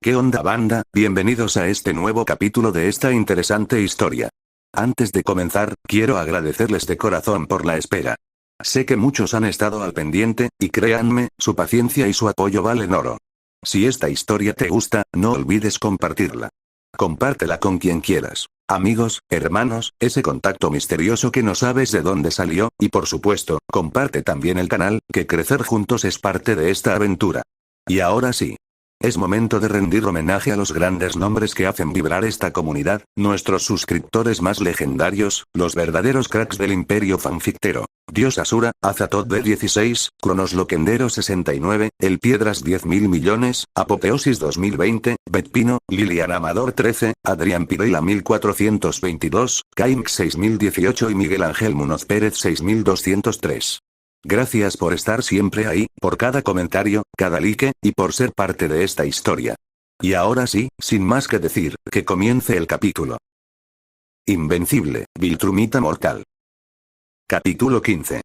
¿Qué onda banda? Bienvenidos a este nuevo capítulo de esta interesante historia. Antes de comenzar, quiero agradecerles de corazón por la espera. Sé que muchos han estado al pendiente, y créanme, su paciencia y su apoyo valen oro. Si esta historia te gusta, no olvides compartirla. Compártela con quien quieras. Amigos, hermanos, ese contacto misterioso que no sabes de dónde salió, y por supuesto, comparte también el canal, que crecer juntos es parte de esta aventura. Y ahora sí. Es momento de rendir homenaje a los grandes nombres que hacen vibrar esta comunidad, nuestros suscriptores más legendarios, los verdaderos cracks del imperio fanfictero. Dios Asura, Azatoth D16, Cronos Loquendero 69, El Piedras 10.000 millones, Apoteosis 2020, Betpino, Lilian Amador 13, Adrián Pirela 1422, Kainx 6018 y Miguel Ángel Munoz Pérez 6203. Gracias por estar siempre ahí, por cada comentario, cada like, y por ser parte de esta historia. Y ahora sí, sin más que decir, que comience el capítulo. Invencible, Viltrumita Mortal. Capítulo 15.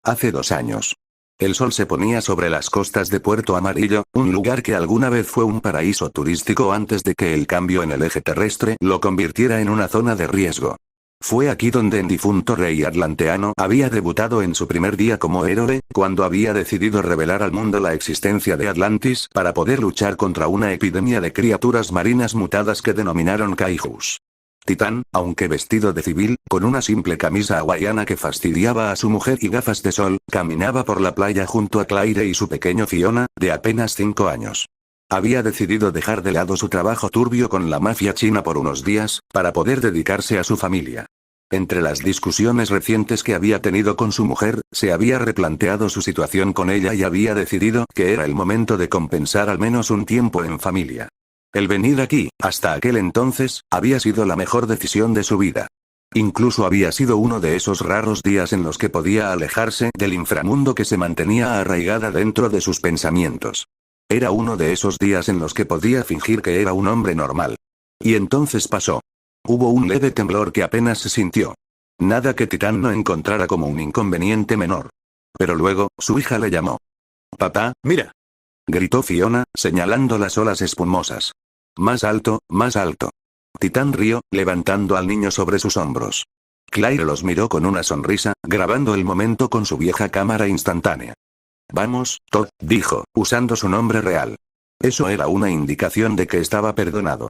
Hace 2 años. El sol se ponía sobre las costas de Puerto Amarillo, un lugar que alguna vez fue un paraíso turístico antes de que el cambio en el eje terrestre lo convirtiera en una zona de riesgo. Fue aquí donde el difunto rey atlanteano había debutado en su primer día como héroe, cuando había decidido revelar al mundo la existencia de Atlantis para poder luchar contra una epidemia de criaturas marinas mutadas que denominaron kaijus. Titán, aunque vestido de civil, con una simple camisa hawaiana que fastidiaba a su mujer y gafas de sol, caminaba por la playa junto a Claire y su pequeño Fiona, de apenas 5 años. Había decidido dejar de lado su trabajo turbio con la mafia china por unos días, para poder dedicarse a su familia. Entre las discusiones recientes que había tenido con su mujer, se había replanteado su situación con ella y había decidido que era el momento de compensar al menos un tiempo en familia. El venir aquí, hasta aquel entonces, había sido la mejor decisión de su vida. Incluso había sido uno de esos raros días en los que podía alejarse del inframundo que se mantenía arraigada dentro de sus pensamientos. Era uno de esos días en los que podía fingir que era un hombre normal. Y entonces pasó. Hubo un leve temblor que apenas se sintió. Nada que Titán no encontrara como un inconveniente menor. Pero luego, su hija le llamó. «Papá, mira», gritó Fiona, señalando las olas espumosas. «Más alto, más alto». Titán rió, levantando al niño sobre sus hombros. Claire los miró con una sonrisa, grabando el momento con su vieja cámara instantánea. «Vamos, Todd», dijo, usando su nombre real. Eso era una indicación de que estaba perdonado.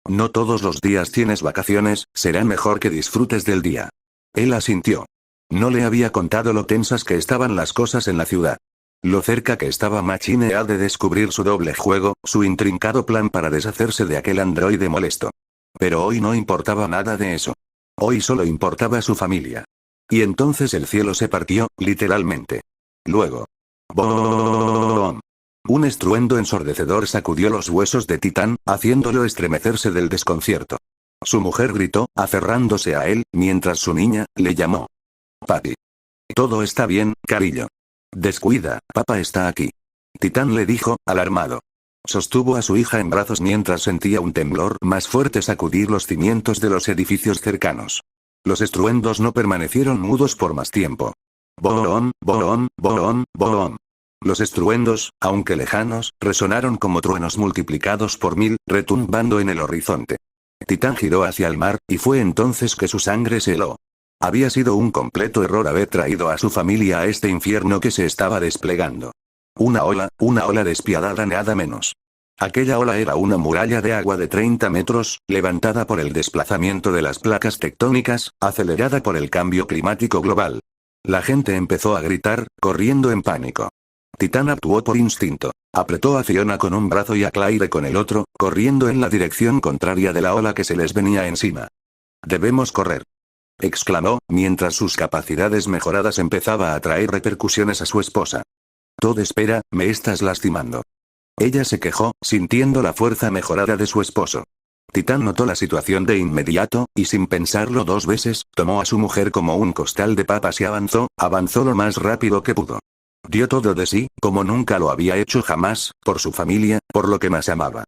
«No todos los días tienes vacaciones, será mejor que disfrutes del día». Él asintió. No le había contado lo tensas que estaban las cosas en la ciudad. Lo cerca que estaba Machine A de descubrir su doble juego, su intrincado plan para deshacerse de aquel androide molesto. Pero hoy no importaba nada de eso. Hoy solo importaba su familia. Y entonces el cielo se partió, literalmente. Luego. ¡Boom! Un estruendo ensordecedor sacudió los huesos de Titán, haciéndolo estremecerse del desconcierto. Su mujer gritó, aferrándose a él, mientras su niña le llamó. «Papi. Todo está bien, cariño. Descuida, papá está aquí». Titán le dijo, alarmado. Sostuvo a su hija en brazos mientras sentía un temblor más fuerte sacudir los cimientos de los edificios cercanos. Los estruendos no permanecieron mudos por más tiempo. Boom, boom, boom, boom. Los estruendos, aunque lejanos, resonaron como truenos multiplicados por 1000, retumbando en el horizonte. Titán giró hacia el mar, y fue entonces que su sangre se heló. Había sido un completo error haber traído a su familia a este infierno que se estaba desplegando. Una ola despiadada nada menos. Aquella ola era una muralla de agua de 30 metros, levantada por el desplazamiento de las placas tectónicas, acelerada por el cambio climático global. La gente empezó a gritar, corriendo en pánico. Titán actuó por instinto. Apretó a Fiona con un brazo y a Claire con el otro, corriendo en la dirección contraria de la ola que se les venía encima. «Debemos correr», exclamó, mientras sus capacidades mejoradas empezaba a traer repercusiones a su esposa. «Todd, espera, me estás lastimando». Ella se quejó, sintiendo la fuerza mejorada de su esposo. Titán notó la situación de inmediato, y sin pensarlo 2 veces, tomó a su mujer como un costal de papas y avanzó lo más rápido que pudo. Dio todo de sí, como nunca lo había hecho jamás, por su familia, por lo que más amaba.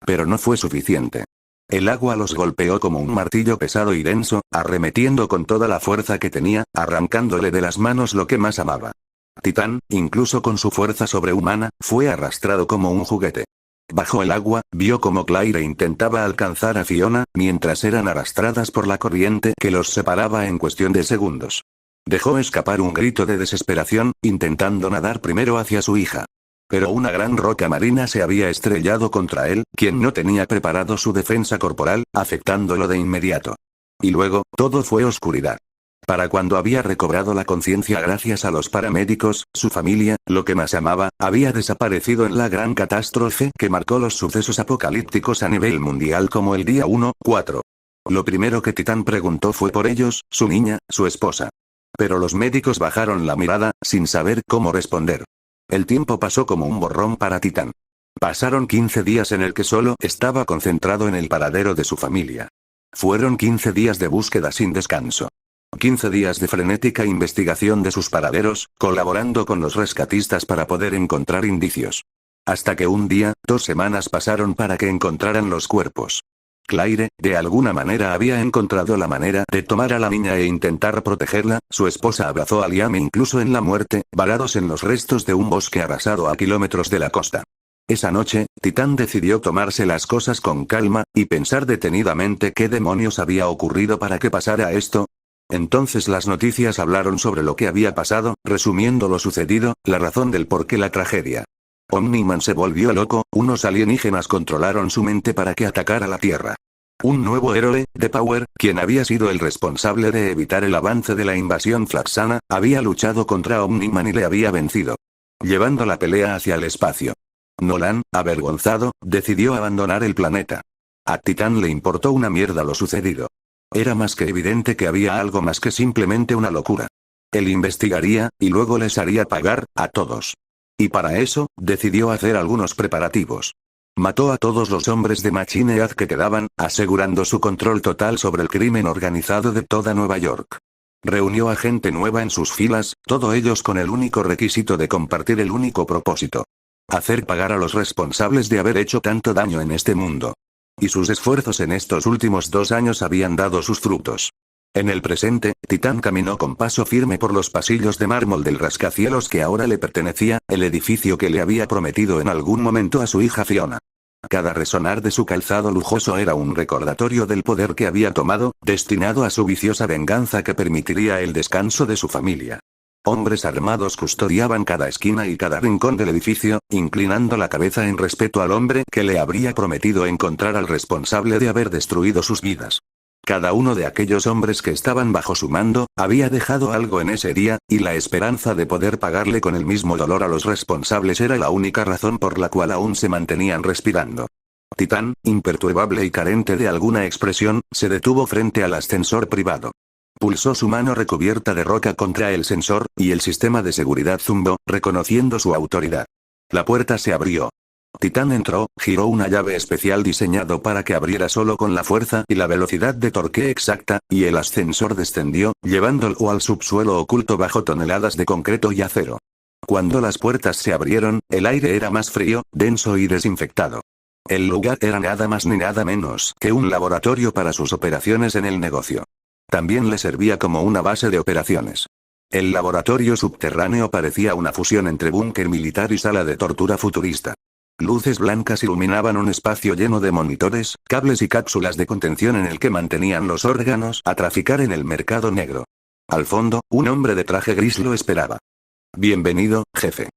Pero no fue suficiente. El agua los golpeó como un martillo pesado y denso, arremetiendo con toda la fuerza que tenía, arrancándole de las manos lo que más amaba. Titán, incluso con su fuerza sobrehumana, fue arrastrado como un juguete. Bajo el agua, vio como Claire intentaba alcanzar a Fiona, mientras eran arrastradas por la corriente que los separaba en cuestión de segundos. Dejó escapar un grito de desesperación, intentando nadar primero hacia su hija. Pero una gran roca marina se había estrellado contra él, quien no tenía preparado su defensa corporal, afectándolo de inmediato. Y luego, todo fue oscuridad. Para cuando había recobrado la conciencia gracias a los paramédicos, su familia, lo que más amaba, había desaparecido en la gran catástrofe que marcó los sucesos apocalípticos a nivel mundial como el día 1-4. Lo primero que Titán preguntó fue por ellos, su niña, su esposa. Pero los médicos bajaron la mirada, sin saber cómo responder. El tiempo pasó como un borrón para Titán. Pasaron 15 días en el que solo estaba concentrado en el paradero de su familia. Fueron 15 días de búsqueda sin descanso. 15 días de frenética investigación de sus paraderos, colaborando con los rescatistas para poder encontrar indicios. Hasta que un día, 2 semanas pasaron para que encontraran los cuerpos. Claire, de alguna manera había encontrado la manera de tomar a la niña e intentar protegerla. Su esposa abrazó a Liam incluso en la muerte, varados en los restos de un bosque arrasado a kilómetros de la costa. Esa noche, Titán decidió tomarse las cosas con calma, y pensar detenidamente qué demonios había ocurrido para que pasara esto. Entonces las noticias hablaron sobre lo que había pasado, resumiendo lo sucedido, la razón del por qué la tragedia. Omni-Man se volvió loco, unos alienígenas controlaron su mente para que atacara la Tierra. Un nuevo héroe, The Power, quien había sido el responsable de evitar el avance de la invasión Flaxana, había luchado contra Omni-Man y le había vencido, llevando la pelea hacia el espacio. Nolan, avergonzado, decidió abandonar el planeta. A Titán le importó una mierda lo sucedido. Era más que evidente que había algo más que simplemente una locura. Él investigaría, y luego les haría pagar, a todos. Y para eso, decidió hacer algunos preparativos. Mató a todos los hombres de Machine Head que quedaban, asegurando su control total sobre el crimen organizado de toda Nueva York. Reunió a gente nueva en sus filas, todos ellos con el único requisito de compartir el único propósito. Hacer pagar a los responsables de haber hecho tanto daño en este mundo. Y sus esfuerzos en estos últimos 2 años habían dado sus frutos. En el presente, Titán caminó con paso firme por los pasillos de mármol del rascacielos que ahora le pertenecía, el edificio que le había prometido en algún momento a su hija Fiona. Cada resonar de su calzado lujoso era un recordatorio del poder que había tomado, destinado a su viciosa venganza que permitiría el descanso de su familia. Hombres armados custodiaban cada esquina y cada rincón del edificio, inclinando la cabeza en respeto al hombre que le habría prometido encontrar al responsable de haber destruido sus vidas. Cada uno de aquellos hombres que estaban bajo su mando, había dejado algo en ese día, y la esperanza de poder pagarle con el mismo dolor a los responsables era la única razón por la cual aún se mantenían respirando. Titán, imperturbable y carente de alguna expresión, se detuvo frente al ascensor privado. Pulsó su mano recubierta de roca contra el sensor, y el sistema de seguridad zumbó, reconociendo su autoridad. La puerta se abrió. Titán entró, giró una llave especial diseñado para que abriera solo con la fuerza y la velocidad de torque exacta, y el ascensor descendió, llevándolo al subsuelo oculto bajo toneladas de concreto y acero. Cuando las puertas se abrieron, el aire era más frío, denso y desinfectado. El lugar era nada más ni nada menos que un laboratorio para sus operaciones en el negocio. También le servía como una base de operaciones. El laboratorio subterráneo parecía una fusión entre búnker militar y sala de tortura futurista. Luces blancas iluminaban un espacio lleno de monitores, cables y cápsulas de contención en el que mantenían los órganos a traficar en el mercado negro. Al fondo, un hombre de traje gris lo esperaba. «Bienvenido, jefe»,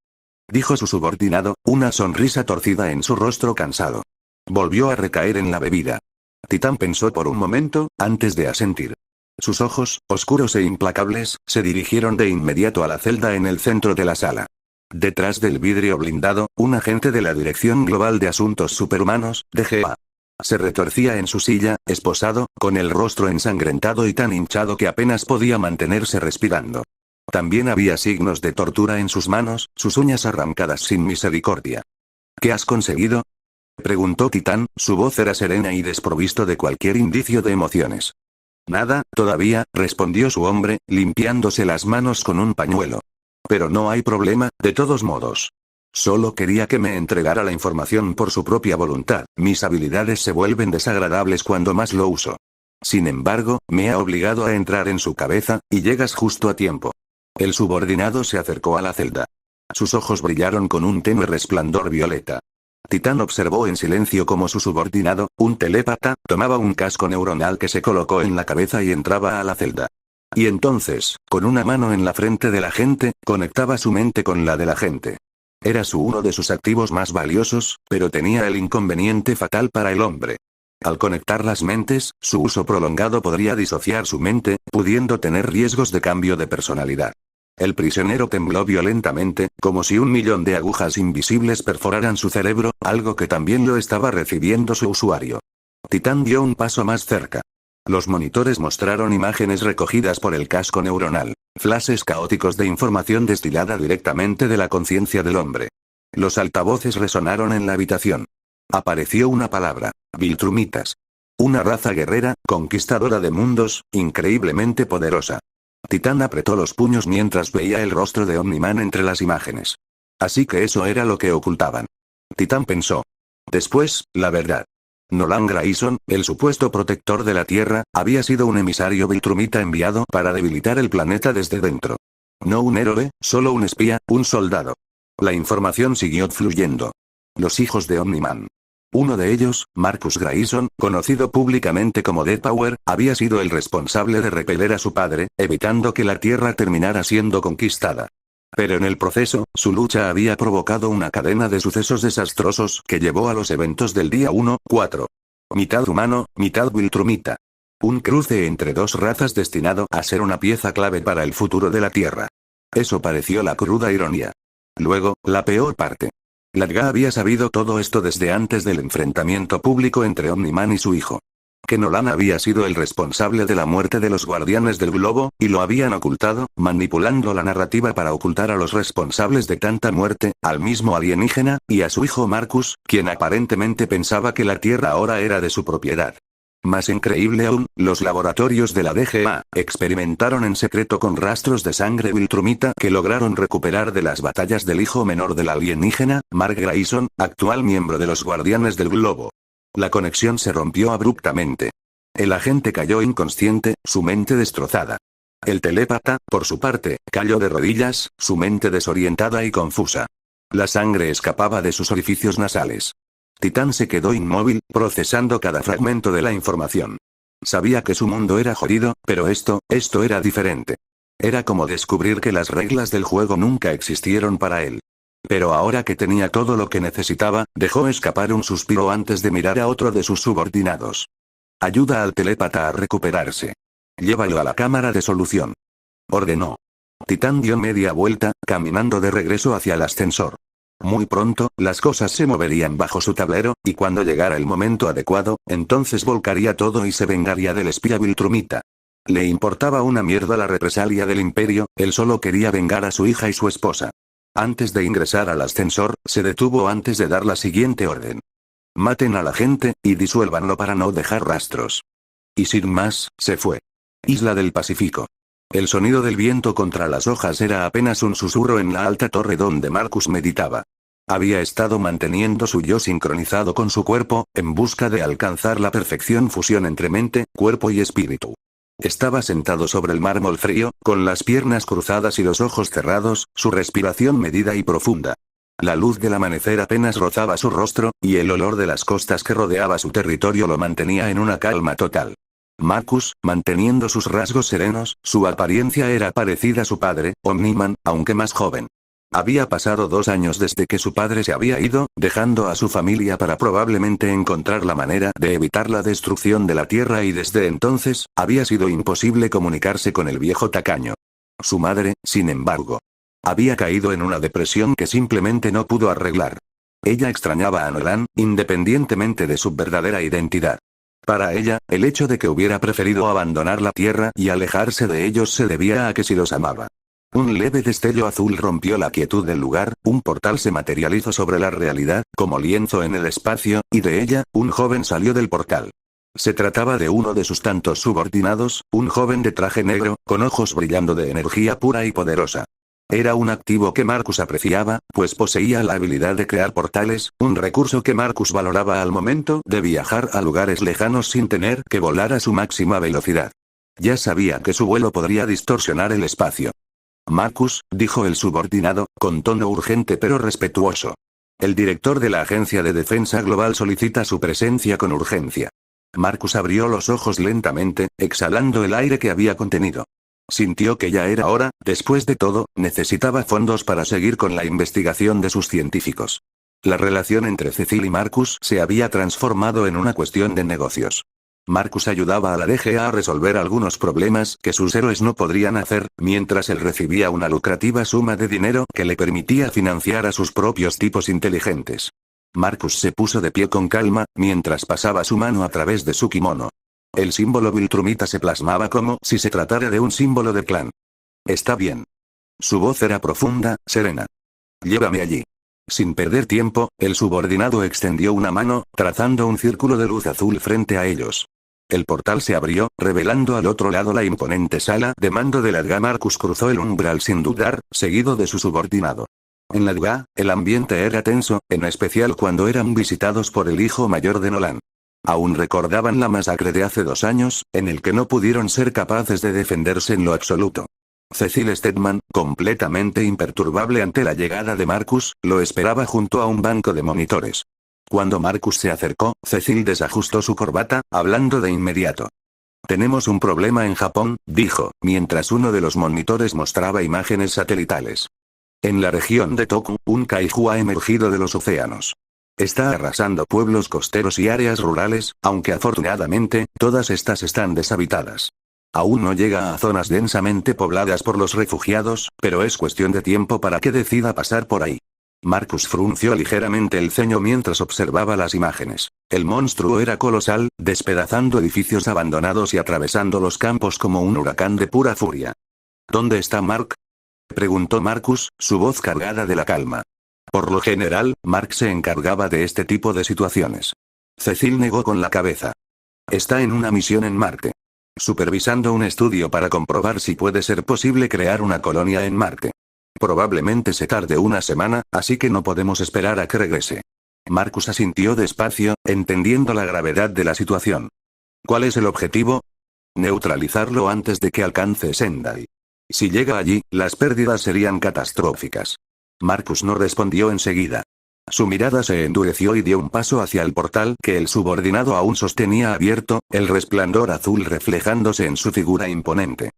dijo su subordinado, una sonrisa torcida en su rostro cansado. Volvió a recaer en la bebida. Titán pensó por un momento, antes de asentir. Sus ojos, oscuros e implacables, se dirigieron de inmediato a la celda en el centro de la sala. Detrás del vidrio blindado, un agente de la Dirección Global de Asuntos Superhumanos, DGA. Se retorcía en su silla, esposado, con el rostro ensangrentado y tan hinchado que apenas podía mantenerse respirando. También había signos de tortura en sus manos, sus uñas arrancadas sin misericordia. «¿Qué has conseguido?», preguntó Titán, su voz era serena y desprovisto de cualquier indicio de emociones. «Nada, todavía», respondió su hombre, limpiándose las manos con un pañuelo. «Pero no hay problema, de todos modos. Solo quería que me entregara la información por su propia voluntad, mis habilidades se vuelven desagradables cuando más lo uso. Sin embargo, me ha obligado a entrar en su cabeza, y llegas justo a tiempo». El subordinado se acercó a la celda. Sus ojos brillaron con un tenue resplandor violeta. Titán observó en silencio cómo su subordinado, un telépata, tomaba un casco neuronal que se colocó en la cabeza y entraba a la celda. Y entonces, con una mano en la frente de la gente, conectaba su mente con la de la gente. Era uno de sus activos más valiosos, pero tenía el inconveniente fatal para el hombre. Al conectar las mentes, su uso prolongado podría disociar su mente, pudiendo tener riesgos de cambio de personalidad. El prisionero tembló violentamente, como si 1.000.000 de agujas invisibles perforaran su cerebro, algo que también lo estaba recibiendo su usuario. Titán dio un paso más cerca. Los monitores mostraron imágenes recogidas por el casco neuronal, flashes caóticos de información destilada directamente de la conciencia del hombre. Los altavoces resonaron en la habitación. Apareció una palabra: Viltrumitas. Una raza guerrera, conquistadora de mundos, increíblemente poderosa. Titán apretó los puños mientras veía el rostro de Omniman entre las imágenes. Así que eso era lo que ocultaban. Titán pensó. Después, la verdad. Nolan Grayson, el supuesto protector de la Tierra, había sido un emisario Viltrumita enviado para debilitar el planeta desde dentro. No un héroe, solo un espía, un soldado. La información siguió fluyendo. Los hijos de Omniman. Uno de ellos, Marcus Grayson, conocido públicamente como Dead Power, había sido el responsable de repeler a su padre, evitando que la Tierra terminara siendo conquistada. Pero en el proceso, su lucha había provocado una cadena de sucesos desastrosos que llevó a los eventos del día 1-4. Mitad humano, mitad Viltrumita. Un cruce entre dos razas destinado a ser una pieza clave para el futuro de la Tierra. Eso pareció la cruda ironía. Luego, la peor parte. Ladga había sabido todo esto desde antes del enfrentamiento público entre Omniman y su hijo. Que Nolan había sido el responsable de la muerte de los guardianes del globo, y lo habían ocultado, manipulando la narrativa para ocultar a los responsables de tanta muerte, al mismo alienígena, y a su hijo Marcus, quien aparentemente pensaba que la Tierra ahora era de su propiedad. Más increíble aún, los laboratorios de la DGA experimentaron en secreto con rastros de sangre Viltrumita que lograron recuperar de las batallas del hijo menor del alienígena, Mark Grayson, actual miembro de los Guardianes del Globo. La conexión se rompió abruptamente. El agente cayó inconsciente, su mente destrozada. El telépata, por su parte, cayó de rodillas, su mente desorientada y confusa. La sangre escapaba de sus orificios nasales. Titán se quedó inmóvil, procesando cada fragmento de la información. Sabía que su mundo era jodido, pero esto era diferente. Era como descubrir que las reglas del juego nunca existieron para él. Pero ahora que tenía todo lo que necesitaba, dejó escapar un suspiro antes de mirar a otro de sus subordinados. Ayuda al telépata a recuperarse. Llévalo a la cámara de solución. Ordenó. Titán dio media vuelta, caminando de regreso hacia el ascensor. Muy pronto, las cosas se moverían bajo su tablero, y cuando llegara el momento adecuado, entonces volcaría todo y se vengaría del espía Viltrumita. Le importaba una mierda la represalia del imperio, él solo quería vengar a su hija y su esposa. Antes de ingresar al ascensor, se detuvo antes de dar la siguiente orden. Maten a la gente, y disuélvanlo para no dejar rastros. Y sin más, se fue. Isla del Pacífico. El sonido del viento contra las hojas era apenas un susurro en la alta torre donde Marcus meditaba. Había estado manteniendo su yo sincronizado con su cuerpo, en busca de alcanzar la perfección fusión entre mente, cuerpo y espíritu. Estaba sentado sobre el mármol frío, con las piernas cruzadas y los ojos cerrados, su respiración medida y profunda. La luz del amanecer apenas rozaba su rostro, y el olor de las costas que rodeaba su territorio lo mantenía en una calma total. Marcus, manteniendo sus rasgos serenos, su apariencia era parecida a su padre, Omniman, aunque más joven. Había pasado 2 años desde que su padre se había ido, dejando a su familia para probablemente encontrar la manera de evitar la destrucción de la Tierra y desde entonces, había sido imposible comunicarse con el viejo tacaño. Su madre, sin embargo, había caído en una depresión que simplemente no pudo arreglar. Ella extrañaba a Nolan, independientemente de su verdadera identidad. Para ella, el hecho de que hubiera preferido abandonar la Tierra y alejarse de ellos se debía a que sí los amaba. Un leve destello azul rompió la quietud del lugar, un portal se materializó sobre la realidad, como lienzo en el espacio, y de ella, un joven salió del portal. Se trataba de uno de sus tantos subordinados, un joven de traje negro, con ojos brillando de energía pura y poderosa. Era un activo que Marcus apreciaba, pues poseía la habilidad de crear portales, un recurso que Marcus valoraba al momento de viajar a lugares lejanos sin tener que volar a su máxima velocidad. Ya sabía que su vuelo podría distorsionar el espacio. Marcus, dijo el subordinado, con tono urgente pero respetuoso. El director de la Agencia de Defensa Global solicita su presencia con urgencia. Marcus abrió los ojos lentamente, exhalando el aire que había contenido. Sintió que ya era hora, después de todo, necesitaba fondos para seguir con la investigación de sus científicos. La relación entre Cecil y Marcus se había transformado en una cuestión de negocios. Marcus ayudaba a la DGA a resolver algunos problemas que sus héroes no podrían hacer, mientras él recibía una lucrativa suma de dinero que le permitía financiar a sus propios tipos inteligentes. Marcus se puso de pie con calma, mientras pasaba su mano a través de su kimono. El símbolo Viltrumita se plasmaba como si se tratara de un símbolo de clan. Está bien. Su voz era profunda, serena. Llévame allí. Sin perder tiempo, el subordinado extendió una mano, trazando un círculo de luz azul frente a ellos. El portal se abrió, revelando al otro lado la imponente sala de mando de la DGA. Marcus cruzó el umbral sin dudar, seguido de su subordinado. En la DGA, el ambiente era tenso, en especial cuando eran visitados por el hijo mayor de Nolan. Aún recordaban la masacre de hace 2 años, en el que no pudieron ser capaces de defenderse en lo absoluto. Cecil Stedman, completamente imperturbable ante la llegada de Marcus, lo esperaba junto a un banco de monitores. Cuando Marcus se acercó, Cecil desajustó su corbata, hablando de inmediato. «Tenemos un problema en Japón», dijo, mientras uno de los monitores mostraba imágenes satelitales. En la región de Toku, un kaiju ha emergido de los océanos. Está arrasando pueblos costeros y áreas rurales, aunque afortunadamente, todas estas están deshabitadas. Aún no llega a zonas densamente pobladas por los refugiados, pero es cuestión de tiempo para que decida pasar por ahí. Marcus frunció ligeramente el ceño mientras observaba las imágenes. El monstruo era colosal, despedazando edificios abandonados y atravesando los campos como un huracán de pura furia. ¿Dónde está Mark?, preguntó Marcus, su voz cargada de la calma. Por lo general, Mark se encargaba de este tipo de situaciones. Cecil negó con la cabeza. Está en una misión en Marte. Supervisando un estudio para comprobar si puede ser posible crear una colonia en Marte. Probablemente se tarde una semana, así que no podemos esperar a que regrese. Marcus asintió despacio, entendiendo la gravedad de la situación. ¿Cuál es el objetivo? Neutralizarlo antes de que alcance Sendai. Si llega allí, las pérdidas serían catastróficas. Marcus no respondió enseguida. Su mirada se endureció y dio un paso hacia el portal que el subordinado aún sostenía abierto, el resplandor azul reflejándose en su figura imponente.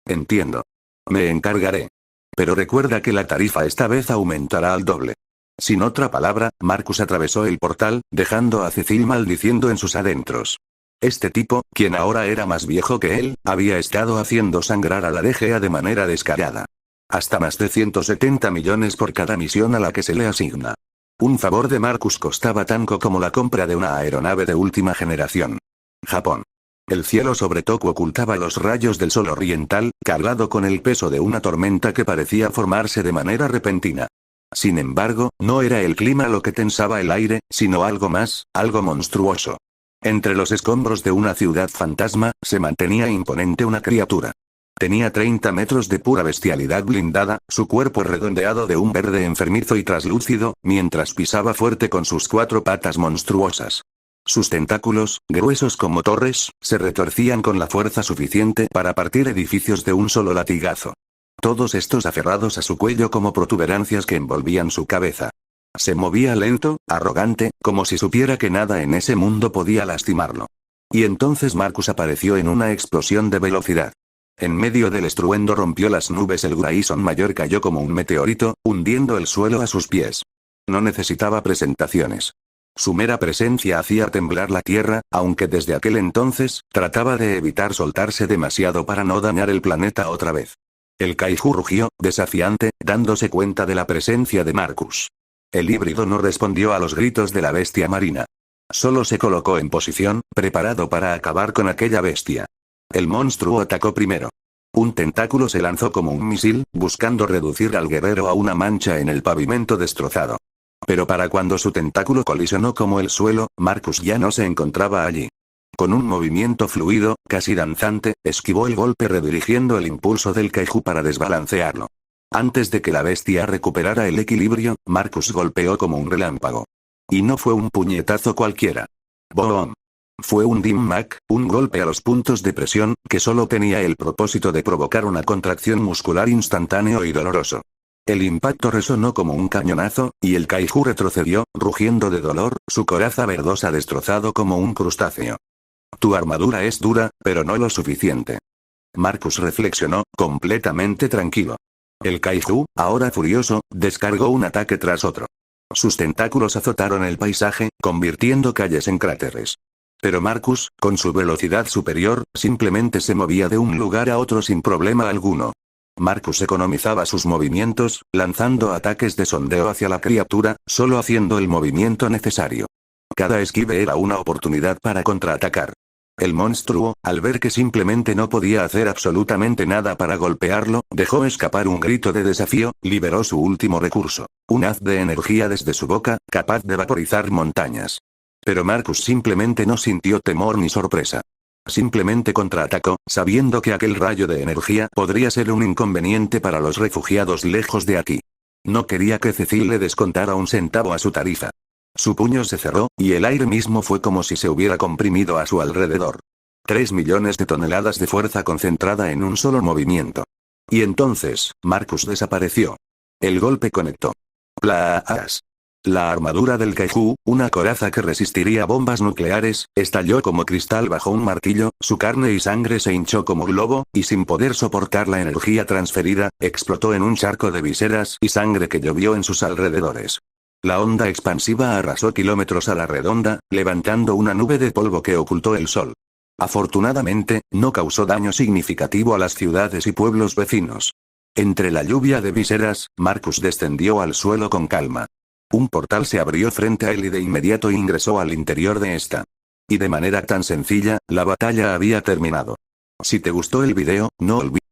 Entiendo. Me encargaré. Pero recuerda que la tarifa esta vez aumentará al doble. Sin otra palabra, Marcus atravesó el portal, dejando a Cecil maldiciendo en sus adentros. Este tipo, quien ahora era más viejo que él, había estado haciendo sangrar a la DGA de manera descarada. Hasta más de 170 millones por cada misión a la que se le asigna. Un favor de Marcus costaba tanto como la compra de una aeronave de última generación. Japón. El cielo sobre Toku ocultaba los rayos del sol oriental, cargado con el peso de una tormenta que parecía formarse de manera repentina. Sin embargo, no era el clima lo que tensaba el aire, sino algo más, algo monstruoso. Entre los escombros de una ciudad fantasma, se mantenía imponente una criatura. Tenía 30 metros de pura bestialidad blindada, su cuerpo redondeado de un verde enfermizo y traslúcido, mientras pisaba fuerte con sus 4 patas monstruosas. Sus tentáculos, gruesos como torres, se retorcían con la fuerza suficiente para partir edificios de un solo latigazo. Todos estos aferrados a su cuello como protuberancias que envolvían su cabeza. Se movía lento, arrogante, como si supiera que nada en ese mundo podía lastimarlo. Y entonces Marcus apareció en una explosión de velocidad. En medio del estruendo rompió las nubes. El Grayson mayor cayó como un meteorito, hundiendo el suelo a sus pies. No necesitaba presentaciones. Su mera presencia hacía temblar la tierra, aunque desde aquel entonces, trataba de evitar soltarse demasiado para no dañar el planeta otra vez. El kaiju rugió, desafiante, dándose cuenta de la presencia de Marcus. El híbrido no respondió a los gritos de la bestia marina. Solo se colocó en posición, preparado para acabar con aquella bestia. El monstruo atacó primero. Un tentáculo se lanzó como un misil, buscando reducir al guerrero a una mancha en el pavimento destrozado. Pero para cuando su tentáculo colisionó como el suelo, Marcus ya no se encontraba allí. Con un movimiento fluido, casi danzante, esquivó el golpe redirigiendo el impulso del kaiju para desbalancearlo. Antes de que la bestia recuperara el equilibrio, Marcus golpeó como un relámpago. Y no fue un puñetazo cualquiera. ¡Boom! Fue un dim-mak, un golpe a los puntos de presión, que solo tenía el propósito de provocar una contracción muscular instantáneo y doloroso. El impacto resonó como un cañonazo, y el kaiju retrocedió, rugiendo de dolor, su coraza verdosa destrozado como un crustáceo. Tu armadura es dura, pero no lo suficiente. Marcus reflexionó, completamente tranquilo. El kaiju, ahora furioso, descargó un ataque tras otro. Sus tentáculos azotaron el paisaje, convirtiendo calles en cráteres. Pero Marcus, con su velocidad superior, simplemente se movía de un lugar a otro sin problema alguno. Marcus economizaba sus movimientos, lanzando ataques de sondeo hacia la criatura, solo haciendo el movimiento necesario. Cada esquive era una oportunidad para contraatacar. El monstruo, al ver que simplemente no podía hacer absolutamente nada para golpearlo, dejó escapar un grito de desafío, liberó su último recurso. Un haz de energía desde su boca, capaz de vaporizar montañas. Pero Marcus simplemente no sintió temor ni sorpresa. Simplemente contraatacó, sabiendo que aquel rayo de energía podría ser un inconveniente para los refugiados lejos de aquí. No quería que Cecil le descontara un centavo a su tarifa. Su puño se cerró, y el aire mismo fue como si se hubiera comprimido a su alrededor. 3 millones de toneladas de fuerza concentrada en un solo movimiento. Y entonces, Marcus desapareció. El golpe conectó. ¡Plas! La armadura del kaiju, una coraza que resistiría bombas nucleares, estalló como cristal bajo un martillo, su carne y sangre se hinchó como globo, y sin poder soportar la energía transferida, explotó en un charco de viseras y sangre que llovió en sus alrededores. La onda expansiva arrasó kilómetros a la redonda, levantando una nube de polvo que ocultó el sol. Afortunadamente, no causó daño significativo a las ciudades y pueblos vecinos. Entre la lluvia de viseras, Marcus descendió al suelo con calma. Un portal se abrió frente a él y de inmediato ingresó al interior de esta. Y de manera tan sencilla, la batalla había terminado. Si te gustó el video, no olvides